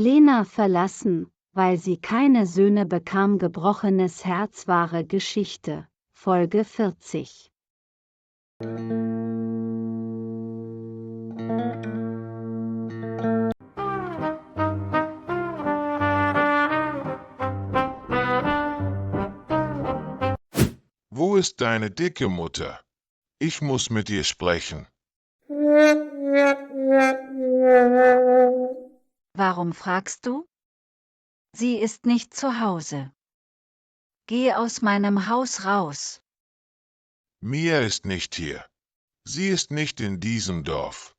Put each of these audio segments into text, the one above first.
Lena verlassen, weil sie keine Söhne bekam. Gebrochenes Herz. Wahre Geschichte. Folge 40. Wo ist deine dicke Mutter? Ich muss mit ihr sprechen. Warum fragst du? Sie ist nicht zu Hause. Geh aus meinem Haus raus. Mia ist nicht hier. Sie ist nicht in diesem Dorf.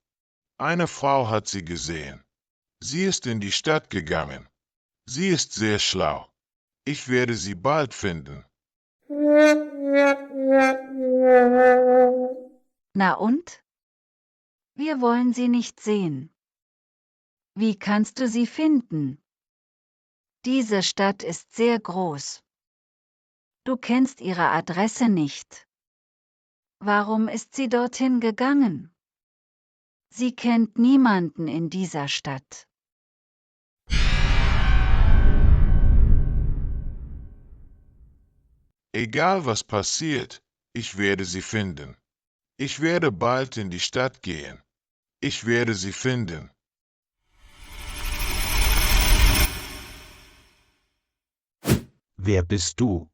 Eine Frau hat sie gesehen. Sie ist in die Stadt gegangen. Sie ist sehr schlau. Ich werde sie bald finden. Na und? Wir wollen sie nicht sehen. Wie kannst du sie finden? Diese Stadt ist sehr groß. Du kennst ihre Adresse nicht. Warum ist sie dorthin gegangen? Sie kennt niemanden in dieser Stadt. Egal was passiert, ich werde sie finden. Ich werde bald in die Stadt gehen. Ich werde sie finden. Wer bist du?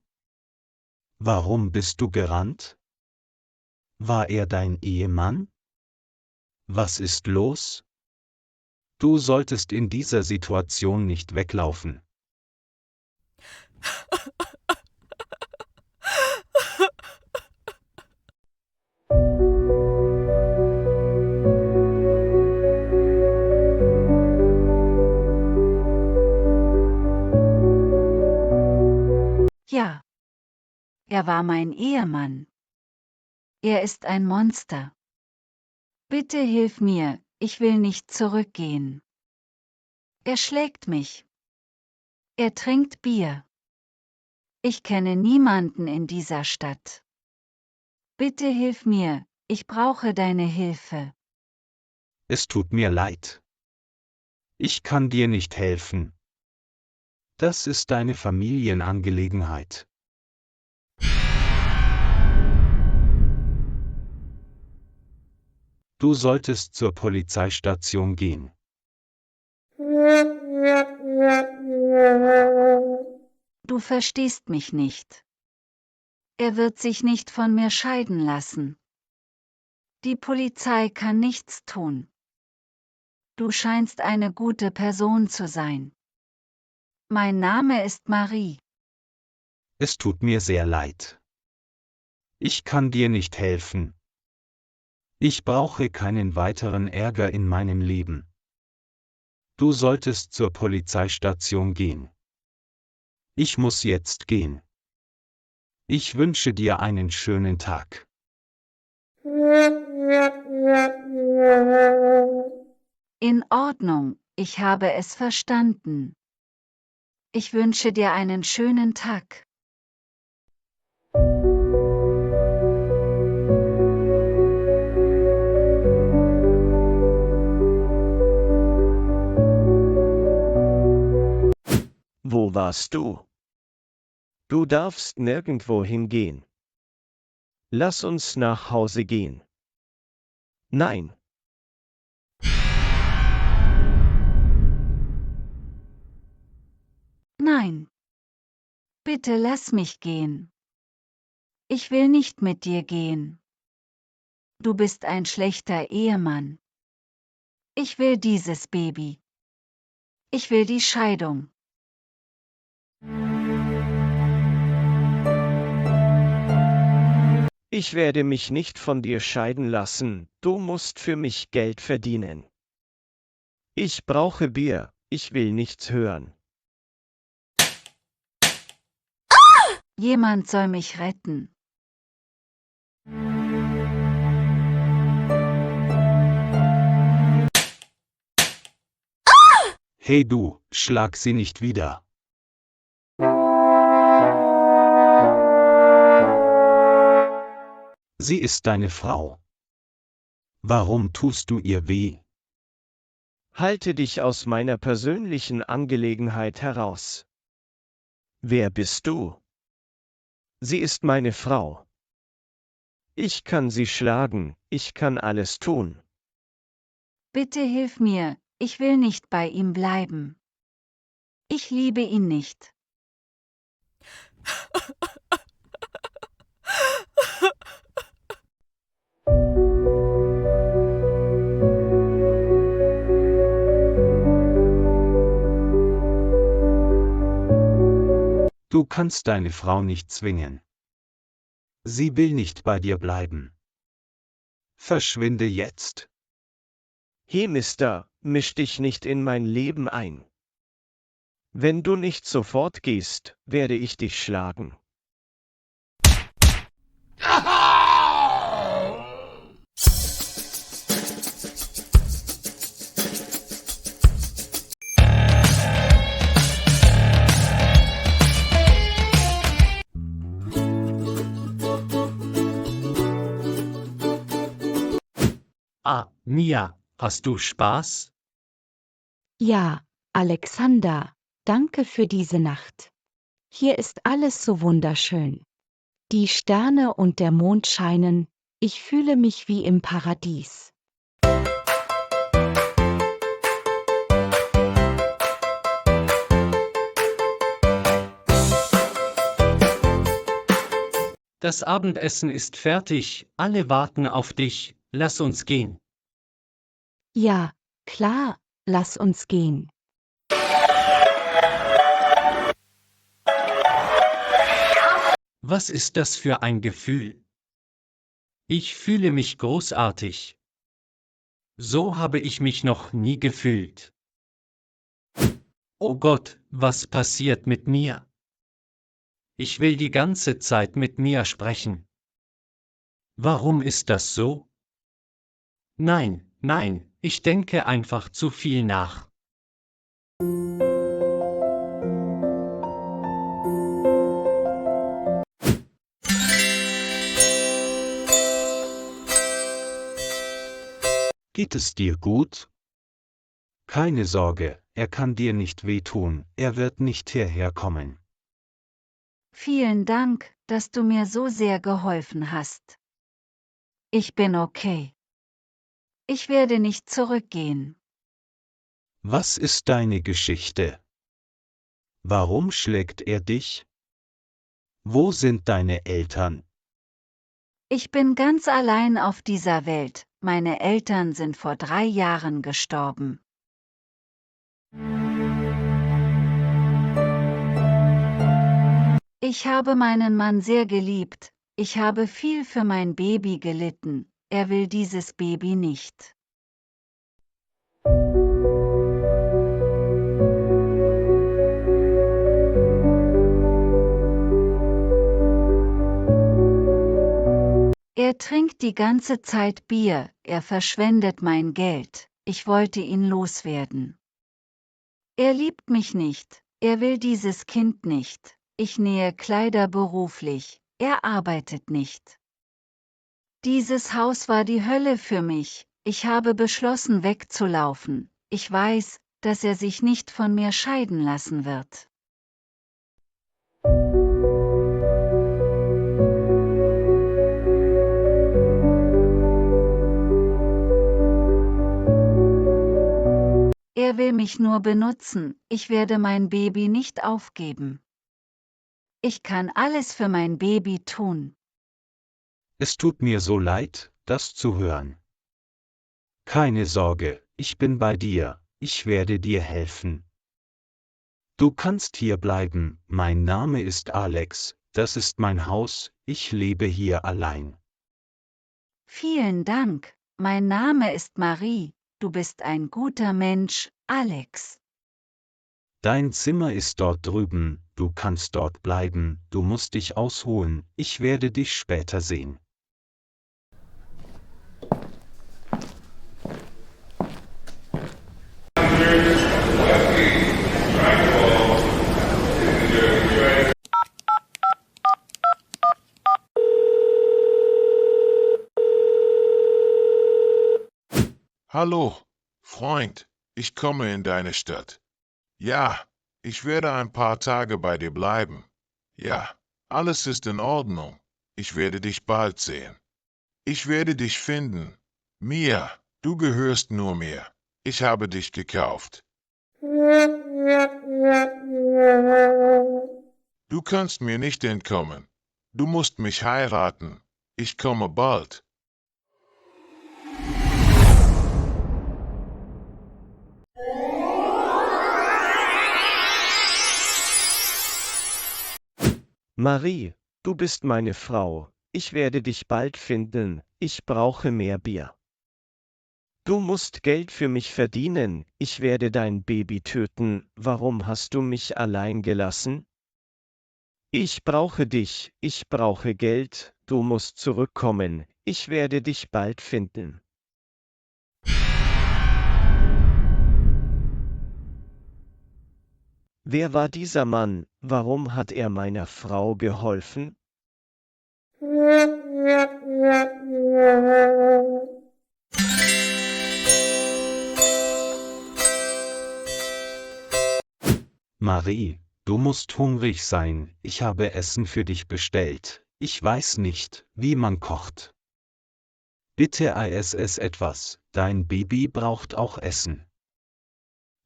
Warum bist du gerannt? War er dein Ehemann? Was ist los? Du solltest in dieser Situation nicht weglaufen. Ja. Er war mein Ehemann. Er ist ein Monster. Bitte hilf mir, ich will nicht zurückgehen. Er schlägt mich. Er trinkt Bier. Ich kenne niemanden in dieser Stadt. Bitte hilf mir, ich brauche deine Hilfe. Es tut mir leid. Ich kann dir nicht helfen. Das ist deine Familienangelegenheit. Du solltest zur Polizeistation gehen. Du verstehst mich nicht. Er wird sich nicht von mir scheiden lassen. Die Polizei kann nichts tun. Du scheinst eine gute Person zu sein. Mein Name ist Marie. Es tut mir sehr leid. Ich kann dir nicht helfen. Ich brauche keinen weiteren Ärger in meinem Leben. Du solltest zur Polizeistation gehen. Ich muss jetzt gehen. Ich wünsche dir einen schönen Tag. In Ordnung, ich habe es verstanden. Ich wünsche dir einen schönen Tag. Wo warst du? Du darfst nirgendwo hingehen. Lass uns nach Hause gehen. Nein. Nein. Bitte lass mich gehen. Ich will nicht mit dir gehen. Du bist ein schlechter Ehemann. Ich will dieses Baby. Ich will die Scheidung. Ich werde mich nicht von dir scheiden lassen, du musst für mich Geld verdienen. Ich brauche Bier, ich will nichts hören. Jemand soll mich retten. Hey du, schlag sie nicht wieder. Sie ist deine Frau. Warum tust du ihr weh? Halte dich aus meiner persönlichen Angelegenheit heraus. Wer bist du? Sie ist meine Frau. Ich kann sie schlagen, ich kann alles tun. Bitte hilf mir, ich will nicht bei ihm bleiben. Ich liebe ihn nicht. Du kannst deine Frau nicht zwingen. Sie will nicht bei dir bleiben. Verschwinde jetzt. Hey Mister, misch dich nicht in mein Leben ein. Wenn du nicht sofort gehst, werde ich dich schlagen. Ah, Mia, hast du Spaß? Ja, Alexander, danke für diese Nacht. Hier ist alles so wunderschön. Die Sterne und der Mond scheinen, ich fühle mich wie im Paradies. Das Abendessen ist fertig, alle warten auf dich, lass uns gehen. Ja, klar, lass uns gehen. Was ist das für ein Gefühl? Ich fühle mich großartig. So habe ich mich noch nie gefühlt. Oh Gott, was passiert mit mir? Ich will die ganze Zeit mit Mia sprechen. Warum ist das so? Nein, nein, ich denke einfach zu viel nach. Geht es dir gut? Keine Sorge, er kann dir nicht wehtun, er wird nicht hierher kommen. Vielen Dank, dass du mir so sehr geholfen hast. Ich bin okay. Ich werde nicht zurückgehen. Was ist deine Geschichte? Warum schlägt er dich? Wo sind deine Eltern? Ich bin ganz allein auf dieser Welt. Meine Eltern sind vor 3 Jahren gestorben. Ich habe meinen Mann sehr geliebt. Ich habe viel für mein Baby gelitten. Er will dieses Baby nicht. Er trinkt die ganze Zeit Bier, er verschwendet mein Geld. Ich wollte ihn loswerden. Er liebt mich nicht, er will dieses Kind nicht. Ich nähe Kleider beruflich, er arbeitet nicht. Dieses Haus war die Hölle für mich, ich habe beschlossen wegzulaufen. Ich weiß, dass er sich nicht von mir scheiden lassen wird. Er will mich nur benutzen, ich werde mein Baby nicht aufgeben. Ich kann alles für mein Baby tun. Es tut mir so leid, das zu hören. Keine Sorge, ich bin bei dir, ich werde dir helfen. Du kannst hier bleiben, mein Name ist Alex, das ist mein Haus, ich lebe hier allein. Vielen Dank, mein Name ist Marie, du bist ein guter Mensch, Alex. Dein Zimmer ist dort drüben, du kannst dort bleiben, du musst dich ausruhen, ich werde dich später sehen. Hallo, Freund, Ich komme in deine Stadt. Ja, ich werde ein paar Tage bei dir bleiben. Ja, alles ist in Ordnung. Ich werde dich bald sehen. Ich werde dich finden. Mia, du gehörst nur mir. Ich habe dich gekauft. Du kannst mir nicht entkommen. Du musst mich heiraten. Ich komme bald. Marie, du bist meine Frau, ich werde dich bald finden, ich brauche mehr Bier. Du musst Geld für mich verdienen, ich werde dein Baby töten, warum hast du mich allein gelassen? Ich brauche dich, ich brauche Geld, du musst zurückkommen, ich werde dich bald finden. Wer war dieser Mann, warum hat er meiner Frau geholfen? Marie, du musst hungrig sein, ich habe Essen für dich bestellt, ich weiß nicht, wie man kocht. Bitte iss es etwas, dein Baby braucht auch Essen.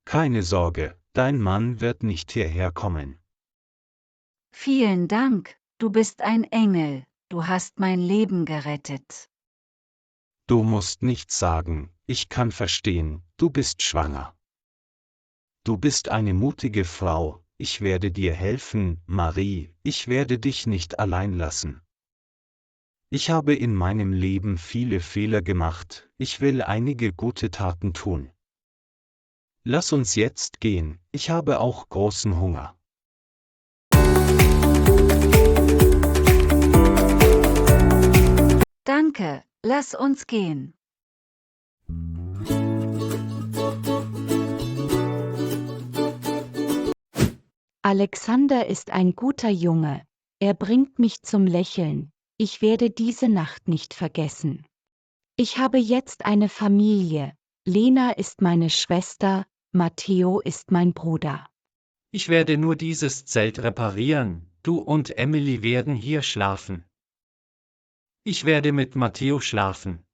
Keine Sorge, dein Mann wird nicht hierher kommen. Vielen Dank, du bist ein Engel, du hast mein Leben gerettet. Du musst nichts sagen, ich kann verstehen, du bist schwanger. Du bist eine mutige Frau, ich werde dir helfen, Marie, ich werde dich nicht allein lassen. Ich habe in meinem Leben viele Fehler gemacht, ich will einige gute Taten tun. Lass uns jetzt gehen, ich habe auch großen Hunger. Danke, lass uns gehen. Alexander ist ein guter Junge. Er bringt mich zum Lächeln. Ich werde diese Nacht nicht vergessen. Ich habe jetzt eine Familie. Lena ist meine Schwester, Matteo ist mein Bruder. Ich werde nur dieses Zelt reparieren, du und Emily werden hier schlafen. Ich werde mit Matteo schlafen.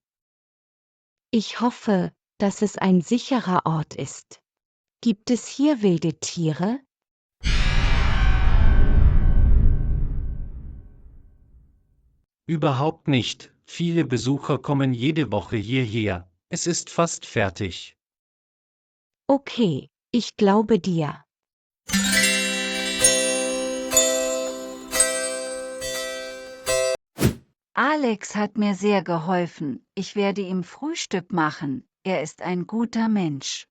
Ich hoffe, dass es ein sicherer Ort ist. Gibt es hier wilde Tiere? Überhaupt nicht, viele Besucher kommen jede Woche hierher, es ist fast fertig. Okay, ich glaube dir. Alex hat mir sehr geholfen, ich werde ihm Frühstück machen, er ist ein guter Mensch.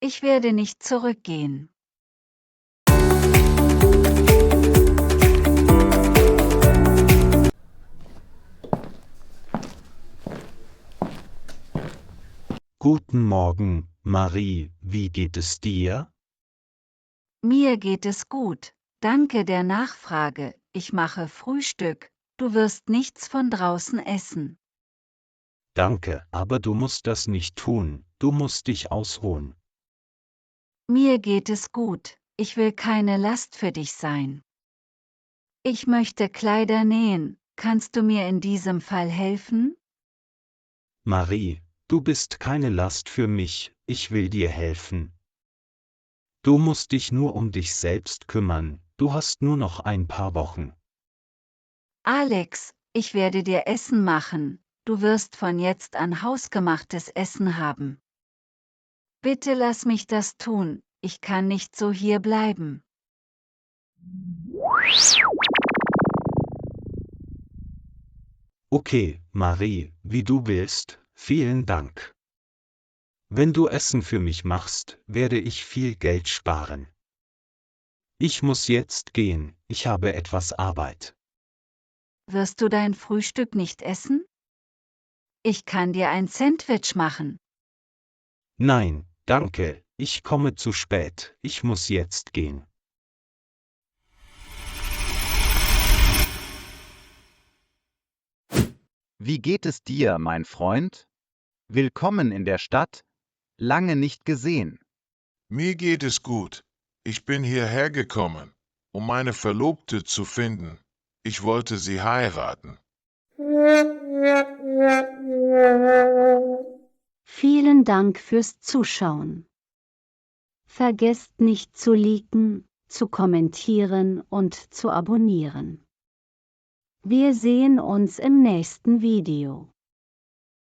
Ich werde nicht zurückgehen. Guten Morgen, Marie, wie geht es dir? Mir geht es gut, danke der Nachfrage, ich mache Frühstück, du wirst nichts von draußen essen. Danke, aber du musst das nicht tun, du musst dich ausruhen. Mir geht es gut, ich will keine Last für dich sein. Ich möchte Kleider nähen, kannst du mir in diesem Fall helfen? Marie, du bist keine Last für mich, ich will dir helfen. Du musst dich nur um dich selbst kümmern, du hast nur noch ein paar Wochen. Alex, ich werde dir Essen machen, du wirst von jetzt an hausgemachtes Essen haben. Bitte lass mich das tun, ich kann nicht so hier bleiben. Okay, Marie, wie du willst, vielen Dank. Wenn du Essen für mich machst, werde ich viel Geld sparen. Ich muss jetzt gehen, ich habe etwas Arbeit. Wirst du dein Frühstück nicht essen? Ich kann dir ein Sandwich machen. Nein, danke, ich komme zu spät, ich muss jetzt gehen. Wie geht es dir, mein Freund? Willkommen in der Stadt. Lange nicht gesehen. Mir geht es gut. Ich bin hierher gekommen, um meine Verlobte zu finden. Ich wollte sie heiraten. Vielen Dank fürs Zuschauen. Vergesst nicht zu liken, zu kommentieren und zu abonnieren. Wir sehen uns im nächsten Video.